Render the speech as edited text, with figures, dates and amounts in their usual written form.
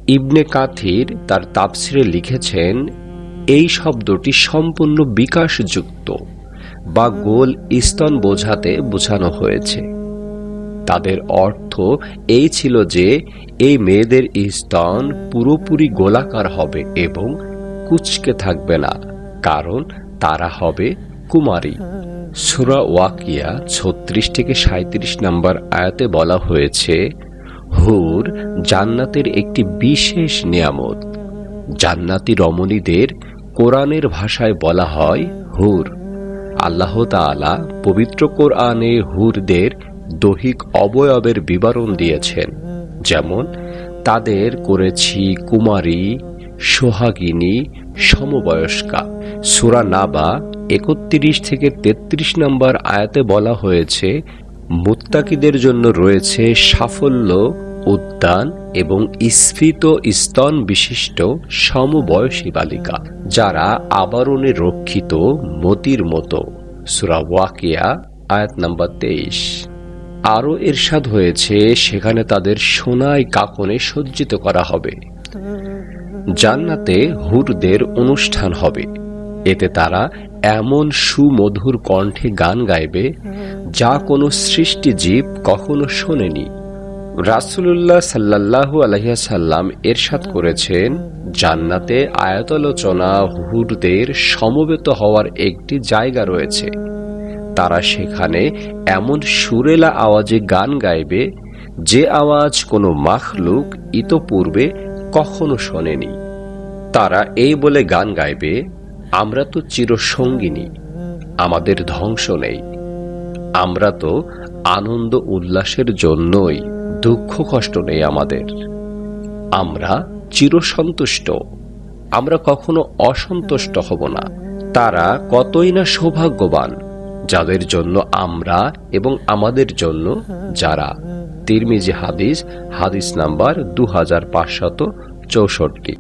ইবনে কাথির তার তাফসিরে লিখেছেন, এই শব্দটি সম্পূর্ণ বিকাশযুক্ত বা গোল স্তন বোঝাতে বোঝানো হয়েছে। তাদের অর্থ এই ছিল যে এই মেয়েদের স্তন পুরোপুরি গোলাকার হবে এবং কুঁচকে থাকবে না, কারণ তারা হবে কুমারী। সূরা ওয়াকিয়া 36-37 নম্বর আয়াতে বলা হয়েছে, হুর জান্নাতের একটি বিশেষ নিয়ামত। জান্নাতি রমণীদের কোরআনের ভাষায় বলা হয় হুর। আল্লাহ তাআলা পবিত্র কোরআনে হুরদের দৈহিক অবয়বের বিবরণ দিয়েছেন, যেমন তাদের করেছি কুমারী, সোহাগিনী, সমবয়স্কা। সূরা নাবা 31-33 নম্বর আয়াতে বলা হয়েছে, মুত্তাকিদের জন্য রয়েছে সাফল্য, উদ্যান এবং স্ফীত স্তন বিশিষ্ট সমবয়সী বালিকা, যারা আবরণে রক্ষিত মতির মতো। সূরা ওয়াকিয়া আয়াত নাম্বার 23। আরও ইরশাদ হয়েছে, সেখানে তাদের সোনায় কাফনে সজ্জিত করা হবে। জান্নাতে হুরদের অনুষ্ঠান হবে। এতে তারা এমন সুমধুর কণ্ঠে গান গাইবে যা কোনো সৃষ্টিজীব কখনো শোনেনি। রাসূলুল্লাহ সাল্লাল্লাহু আলাইহি ওয়াসাল্লাম ইরশাদ করেছেন, জান্নাতে আয়াতালোচনা হুরদের সমবেত হওয়ার একটি জায়গা রয়েছে। তারা সেখানে এমন সুরেলা আওয়াজে গান গাইবে যে আওয়াজ কোনো মাখলুক ইতপূর্বে কখনো শোনেনি। তারা এই বলে গান গাইবে, আমরা তো চিরসঙ্গিনী, আমাদের ধ্বংস নেই। আমরা তো আনন্দ উল্লাসের জন্যই, দুঃখ কষ্ট নেই আমাদের। আমরা চিরসন্তুষ্ট, আমরা কখনো অসন্তুষ্ট হব না। তারা কতই না সৌভাগ্যবান যাদের জন্য আমরা এবং আমাদের জন্য যারা। তিরমিজি হাদিস নাম্বার 2564।